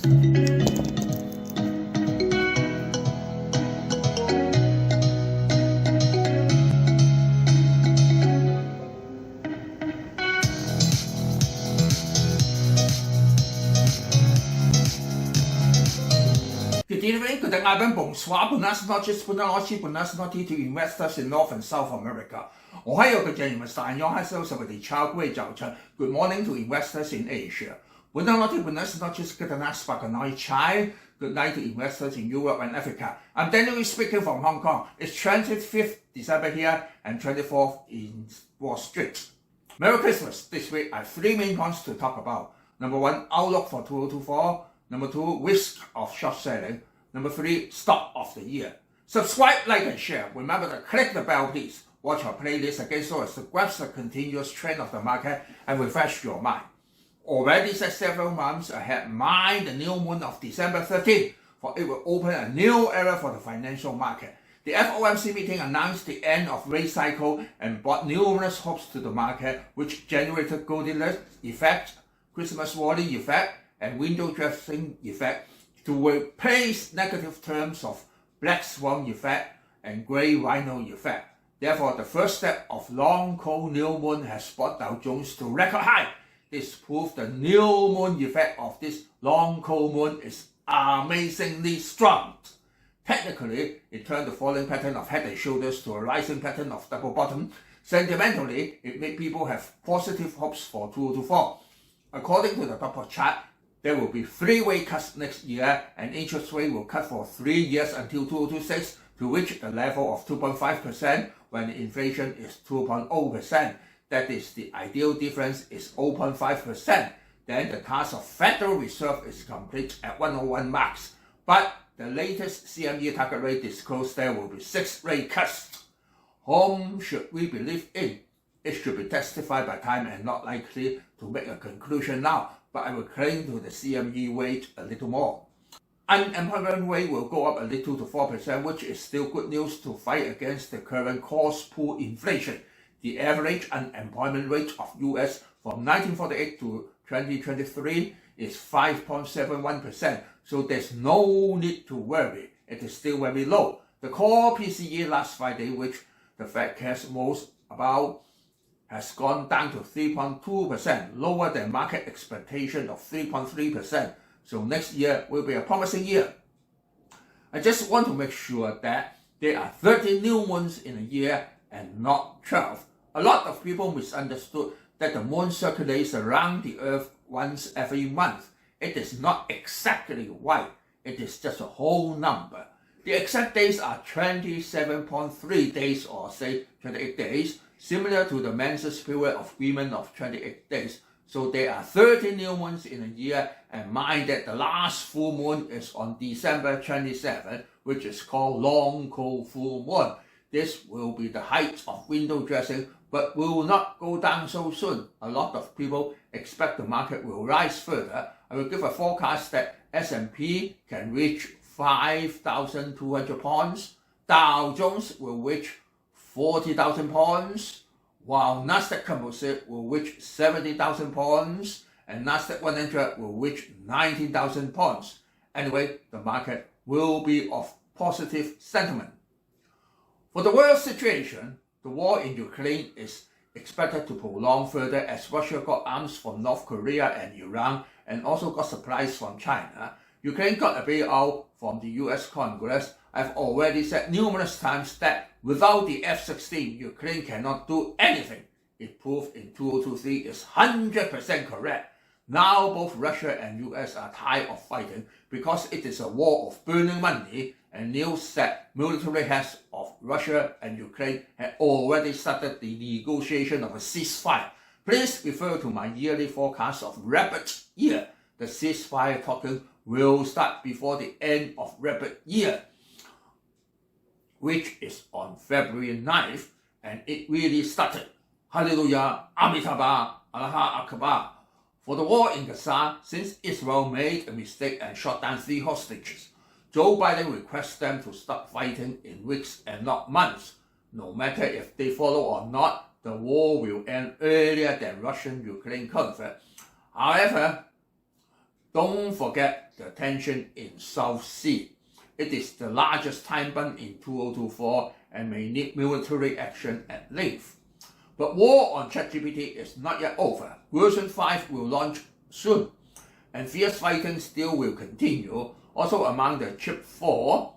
Good evening, good evening, bonsoir, buenas noches, buenas noches, buenas noches to investors in North and South America. Ohio, good morning to investors in Asia. Buenas noches, good night, chai. Good night to investors in Europe and Africa. I'm Daniel speaking from Hong Kong. It's 25th December here and 24th in Wall Street. Merry Christmas. This week I have three main points to talk about. Number one, outlook for 2024. Number two, risk of short selling. Number three, stock of the year. Subscribe, like, and share. Remember to click the bell, please. Watch our playlist again so as to grasp the continuous trend of the market and refresh your mind. Already said several months ahead, mind the new moon of December 13th, for it will open a new era for the financial market. The FOMC meeting announced the end of rate cycle and brought numerous hopes to the market, which generated Goldilocks Effect, Christmas Rally Effect, and window dressing effect to replace negative terms of black swan effect and grey rhino effect. Therefore, the first step of long cold new moon has brought Dow Jones to record high. This proves the new moon effect of this long cold moon is amazingly strong. Technically, it turned the falling pattern of head and shoulders to a rising pattern of double bottom. Sentimentally, it made people have positive hopes for 2024. According to the top chart, there will be 3 rate cuts next year, and interest rate will cut for 3 years until 2026 to reach the level of 2.5% when inflation is 2.0%. That is, the ideal difference is 0.5%. Then the task of Federal Reserve is complete at 101 marks. But the latest CME target rate disclosed there will be 6 rate cuts. Whom should we believe in? It should be testified by time and not likely to make a conclusion now, but I will cling to the CME rate a little more. Unemployment rate will go up a little to 4%, which is still good news to fight against the current cost pool inflation. The average unemployment rate of US from 1948 to 2023 is 5.71%, so there's no need to worry. It is still very low. The core PCE last Friday, which the Fed cares most about, has gone down to 3.2%, lower than market expectation of 3.3%. So next year will be a promising year. I just want to make sure that there are 30 new moons in a year and not 12. A lot of people misunderstood that the moon circulates around the earth once every month. It is not exactly right. It is just a whole number. The exact days are 27.3 days or say 28 days, similar to the menses period of women of 28 days. So there are 30 new moons in a year, and mind that the last full moon is on December 27, which is called long cold full moon. This will be the height of window dressing, but will not go down so soon. A lot of people expect the market will rise further. I will give a forecast that S&P can reach 5,200 points, Dow Jones will reach 40,000 points, while Nasdaq Composite will reach 70,000 points, and Nasdaq 100 will reach 19,000 points. Anyway, the market will be of positive sentiment. For the world situation, the war in Ukraine is expected to prolong further as Russia got arms from North Korea and Iran and also got supplies from China. Ukraine got a bailout from the US Congress. I've already said numerous times that without the F-16, Ukraine cannot do anything. It proved in 2023 is 100% correct. Now both Russia and US are tired of fighting because it is a war of burning money, and news that military heads of Russia and Ukraine had already started the negotiation of a ceasefire. Please refer to my yearly forecast of rapid year. The ceasefire talking will start before the end of rapid year, which is on February 9th, and it really started. Hallelujah, Amitabha, Allah Akbar. For the war in Gaza, since Israel made a mistake and shot down 3 hostages, Joe Biden requests them to stop fighting in weeks and not months. No matter if they follow or not, the war will end earlier than Russian-Ukraine conflict. However, Don't forget the tension in South Sea. It is the largest time bomb in 2024 and may need military action at length. But war on ChatGPT is not yet over. Version 5 will launch soon, and fierce fighting still will continue. Also among the Chip 4,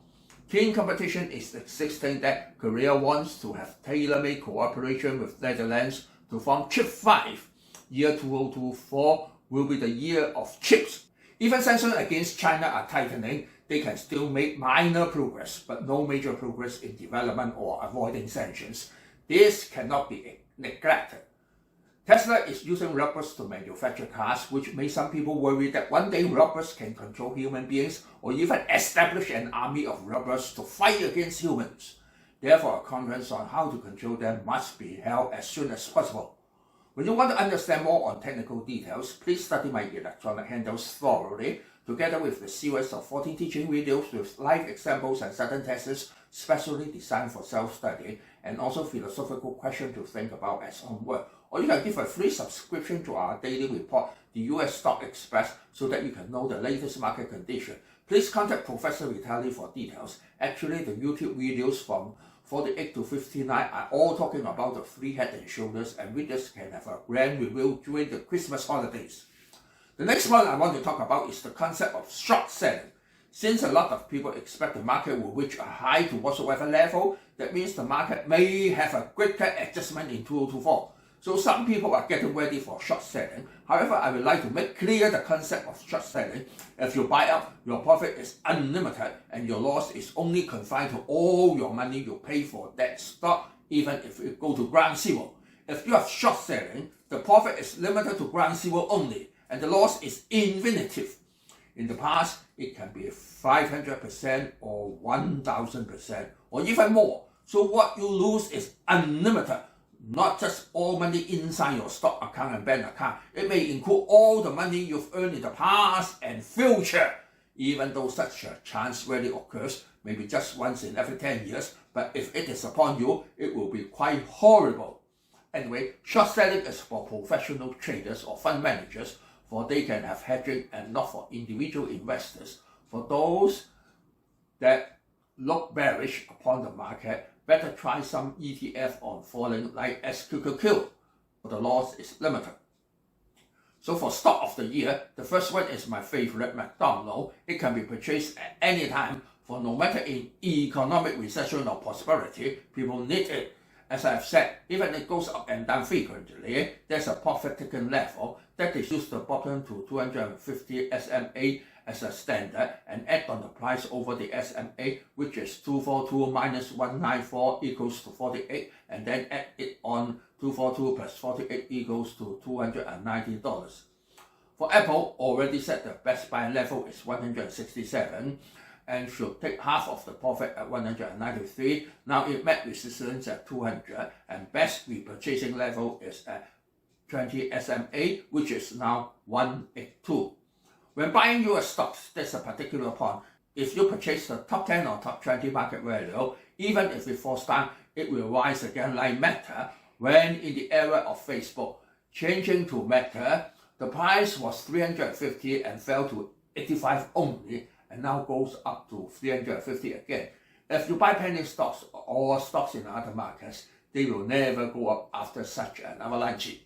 keen competition is existing that Korea wants to have tailor-made cooperation with Netherlands to form Chip 5. Year 2024 will be the year of chips. Even sanctions against China are tightening. They can still make minor progress, but no major progress in development or avoiding sanctions. This cannot be neglected. Tesla is using robots to manufacture cars, which made some people worry that one day robots can control human beings or even establish an army of robots to fight against humans. Therefore, a conference on how to control them must be held as soon as possible. When you want to understand more on technical details, please study my electronic handles thoroughly, together with the series of 14 teaching videos with live examples and certain tests specially designed for self-study, and also philosophical questions to think about as homework. Or you can give a free subscription to our daily report, the US Stock Express, so that you can know the latest market condition. Please contact Professor Vitali for details. Actually, the YouTube videos from 48 to 59 are all talking about the free head and shoulders, and readers can have a grand review during the Christmas holidays. The next one I want to talk about is the concept of short selling. Since a lot of people expect the market will reach a high to whatsoever level, that means the market may have a greater adjustment in 2024. So some people are getting ready for short selling. However, I would like to make clear the concept of short selling. If you buy up, your profit is unlimited and your loss is only confined to all your money you pay for that stock, even if it go to ground zero. If you have short selling, the profit is limited to ground zero only, and the loss is infinitive. In the past, it can be 500% or 1000% or even more. So what you lose is unlimited. Not just all money inside your stock account and bank account. It may include all the money you've earned in the past and future. Even though such a chance rarely occurs, maybe just once in every 10 years, but if it is upon you, it will be quite horrible. Anyway, short selling is for professional traders or fund managers, for they can have hedging, and not for individual investors. For those that look bearish upon the market, better try some ETF on falling like SQQQ, but the loss is limited. So for stock of the year, the first one is my favorite, McDonald's. It can be purchased at any time, for no matter in economic recession or prosperity, people need it. As I have said, even it goes up and down frequently, there's a profit-taking level that is used to bottom to 250 SMA as a standard and add on the price over the SMA, which is 242 minus 194 equals to 48, and then add it on 242 plus 48 equals to $290. For Apple, already set the best buy level is 167 and should take half of the profit at 193. Now it met resistance at 200 and best repurchasing level is at 20 SMA, which is now 182. When buying US stocks, there's a particular point. If you purchase the top 10 or top 20 market value, even if it falls down, it will rise again like Meta. When in the era of Facebook, changing to Meta, the price was 350 and fell to 85 only, and now goes up to 350 again. If you buy penny stocks or stocks in other markets, they will never go up after such an avalanche.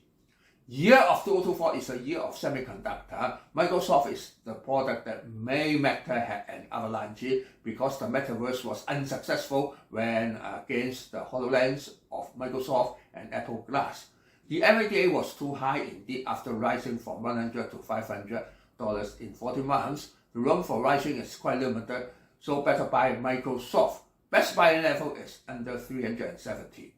Year of 2024 is a year of semiconductor. Microsoft is the product that made Meta have an avalanche because the metaverse was unsuccessful when against the HoloLens of Microsoft and Apple Glass. The NVDA was too high indeed after rising from $100 to $500 in 40 months. The room for rising is quite limited, so better buy Microsoft. Best buy level is under 370.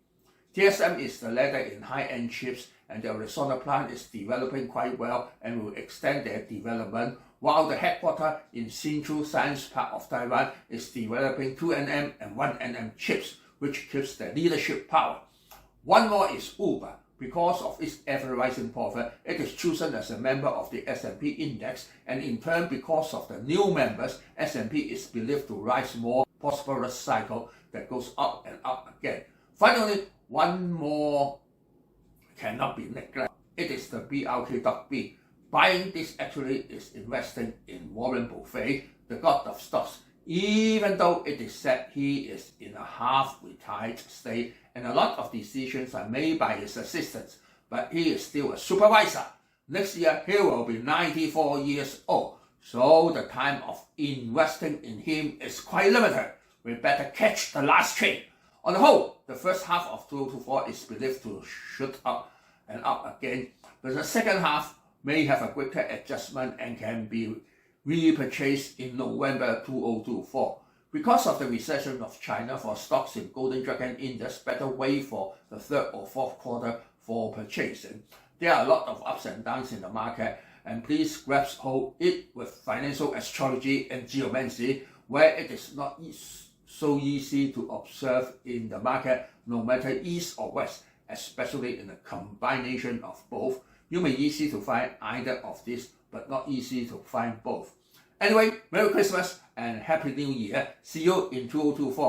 TSM is the leader in high-end chips, and the Arizona plant is developing quite well and will extend their development, while the headquarters in Hsinchu Science Park of Taiwan is developing 2nm and 1nm chips, which keeps their leadership power. One more is Uber. Because of its ever-rising profit, it is chosen as a member of the S&P index, and in turn, because of the new members, S&P is believed to rise more prosperous cycle that goes up and up again. Finally, one more cannot be neglected. It is the BRK.B. buying this actually is investing in Warren Buffett, the god of stocks, even though it is said he is in a half-retired state and a lot of decisions are made by his assistants, but he is still a supervisor. Next year, he will be 94 years old, so the time of investing in him is quite limited. We better catch the last train. On the whole, the first half of 2024 is believed to shoot up and up again, but the second half may have a quicker adjustment and can be repurchased in November 2024. Because of the recession of China, for stocks in Golden Dragon Index, better wait for the third or fourth quarter for purchasing. There are a lot of ups and downs in the market, and please grasp hold it with financial astrology and geomancy, where it is not so easy to observe in the market, no matter east or west, especially in a combination of both. You may easy to find either of these, but not easy to find both. Anyway, Merry Christmas and Happy New Year. See you in 2024.